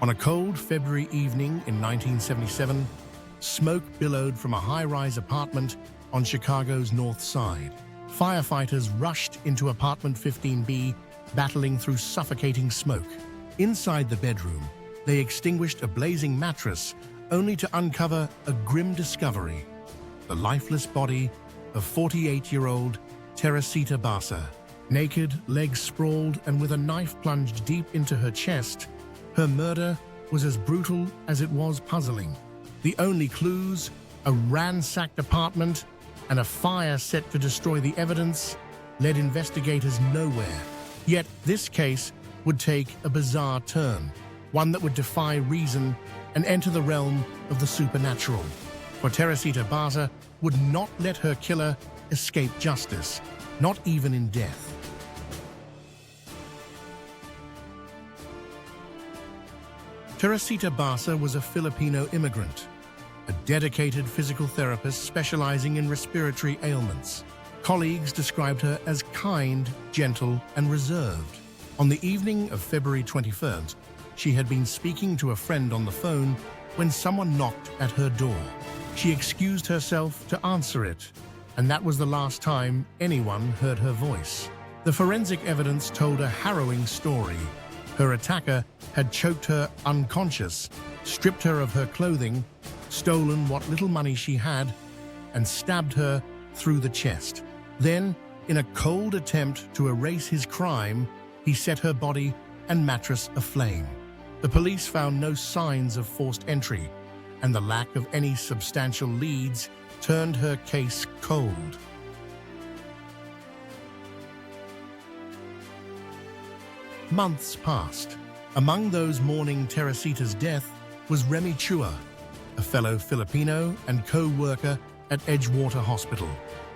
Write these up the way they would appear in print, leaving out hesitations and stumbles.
On a cold February evening in 1977, smoke billowed from a high-rise apartment on Chicago's North Side. Firefighters rushed into apartment 15B, battling through suffocating smoke. Inside the bedroom, they extinguished a blazing mattress, only to uncover a grim discovery: the lifeless body of 48-year-old Teresita Basa. Naked, legs sprawled, and with a knife plunged deep into her chest, her murder was as brutal as it was puzzling. The only clues, a ransacked apartment and a fire set to destroy the evidence, led investigators nowhere. Yet this case would take a bizarre turn, one that would defy reason and enter the realm of the supernatural. For Teresita Basa would not let her killer escape justice, not even in death. Teresita Basa was a Filipino immigrant, a dedicated physical therapist specializing in respiratory ailments. Colleagues described her as kind, gentle, and reserved. On the evening of February 21st, she had been speaking to a friend on the phone when someone knocked at her door. She excused herself to answer it, and that was the last time anyone heard her voice. The forensic evidence told a harrowing story. Her attacker had choked her unconscious, stripped her of her clothing, stolen what little money she had, and stabbed her through the chest. Then, in a cold attempt to erase his crime, he set her body and mattress aflame. The police found no signs of forced entry, and the lack of any substantial leads turned her case cold. Months passed. Among those mourning Teresita's death was Remy Chua, a fellow Filipino and co-worker at Edgewater Hospital.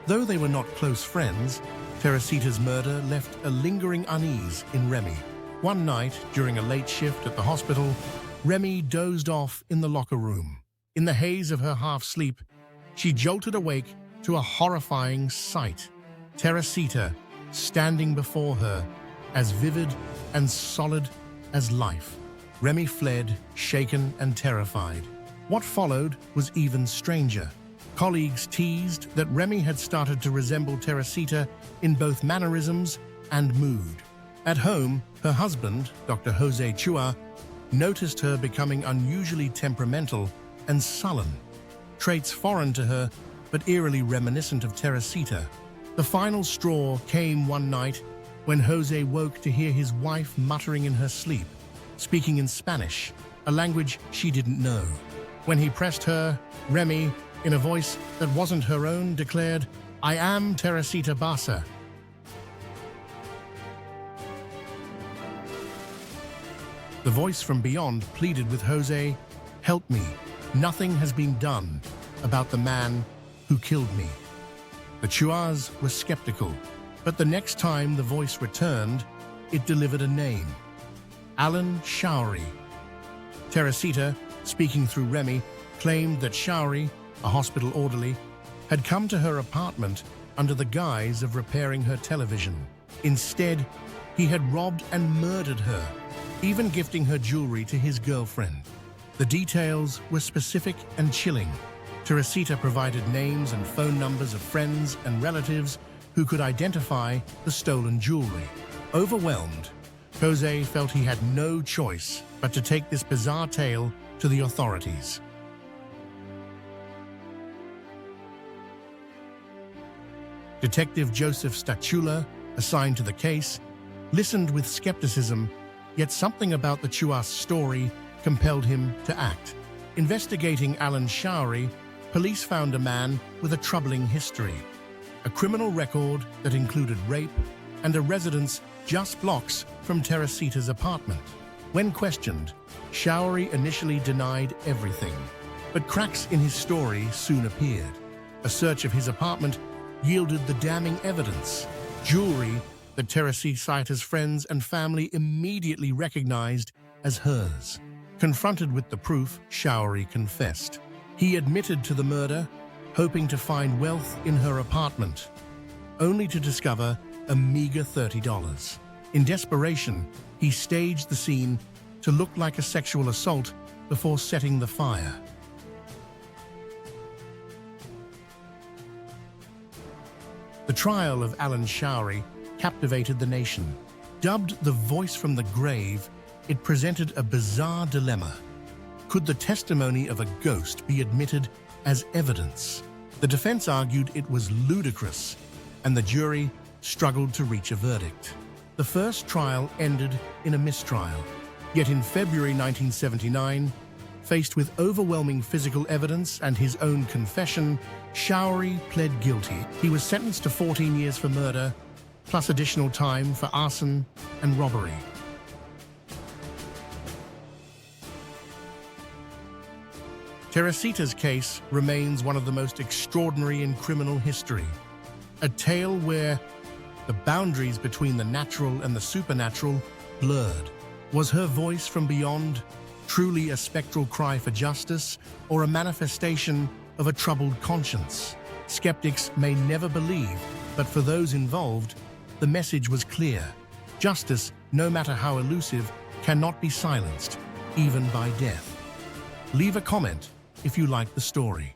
Though they were not close friends, Teresita's murder left a lingering unease in Remy. One night, during a late shift at the hospital, Remy dozed off in the locker room. In the haze of her half-sleep, she jolted awake to a horrifying sight: Teresita standing before her, as vivid and solid as life. Remy fled, shaken and terrified. What followed was even stranger. Colleagues teased that Remy had started to resemble Teresita in both mannerisms and mood. At home, her husband, Dr. Jose Chua, noticed her becoming unusually temperamental and sullen, traits foreign to her but eerily reminiscent of Teresita. The final straw came one night when Jose woke to hear his wife muttering in her sleep, speaking in Spanish, a language she didn't know. When he pressed her, Remy, in a voice that wasn't her own, declared, "I am Teresita Basa." The voice from beyond pleaded with Jose, "Help me. Nothing has been done about the man who killed me." The Chuas were skeptical, but the next time the voice returned, it delivered a name: Alan Showery. Teresita, speaking through Remy, claimed that Showery, a hospital orderly, had come to her apartment under the guise of repairing her television. Instead, he had robbed and murdered her, even gifting her jewelry to his girlfriend. The details were specific and chilling. Teresita provided names and phone numbers of friends and relatives who could identify the stolen jewelry. Overwhelmed, Jose felt he had no choice but to take this bizarre tale to the authorities. Detective Joseph Stachula, assigned to the case, listened with skepticism, yet something about the Chua's story compelled him to act. Investigating Alan Showery, police found a man with a troubling history: a criminal record that included rape and a residence just blocks from Teresita's apartment. When questioned, Showery initially denied everything, but cracks in his story soon appeared. A search of his apartment yielded the damning evidence: jewelry that Teresita's friends and family immediately recognized as hers. Confronted with the proof, Showery confessed. He admitted to the murder, hoping to find wealth in her apartment, only to discover a meager $30. In desperation, he staged the scene to look like a sexual assault before setting the fire. The trial of Alan Showery captivated the nation. Dubbed the voice from the grave, it presented a bizarre dilemma. Could the testimony of a ghost be admitted as evidence? The defense argued it was ludicrous, and the jury struggled to reach a verdict. The first trial ended in a mistrial. Yet in February 1979, faced with overwhelming physical evidence and his own confession, Showery pled guilty. He was sentenced to 14 years for murder, plus additional time for arson and robbery. Teresita's case remains one of the most extraordinary in criminal history. A tale where the boundaries between the natural and the supernatural blurred. Was her voice from beyond truly a spectral cry for justice, or a manifestation of a troubled conscience? Skeptics may never believe, but for those involved, the message was clear. Justice, no matter how elusive, cannot be silenced, even by death. Leave a comment if you like the story.